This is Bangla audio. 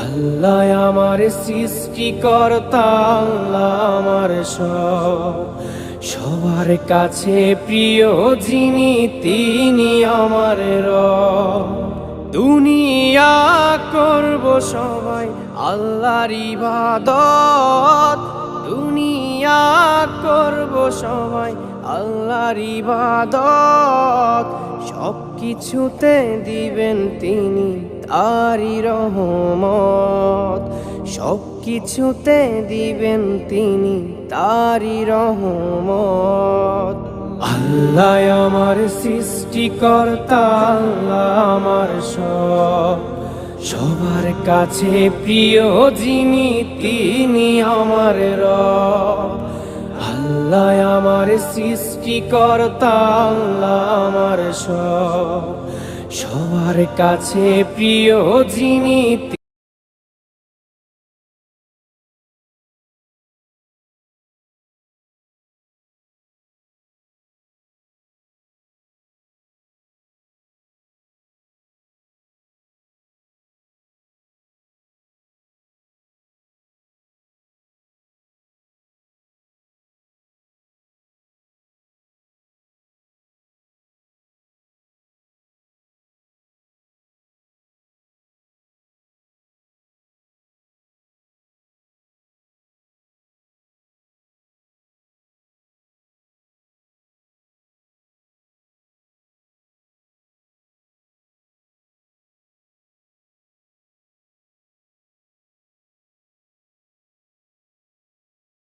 আল্লাহ আমার সৃষ্টিকর্তা, আল্লাহ আমার সবার কাছে প্রিয় যিনি তিনি আমার রব। দুনিয়া করব সবাই আল্লাহর ইবাদত, দুনিয়া করব সবাই আল্লাহর ইবাদত। সব কিছুতে দিবেন তিনি তারি রহমত, সব কিছুতে দিবেন তিনি তারি রহমত। আল্লাহ আমার সৃষ্টিকর্তা, আল্লাহ আমার সবার কাছে প্রিয় যিনি তিনি আমার রব। আল্লাহ আমার সৃষ্টিকর্তা, আল্লাহ আমার সবার কাছে প্রিয় যিনি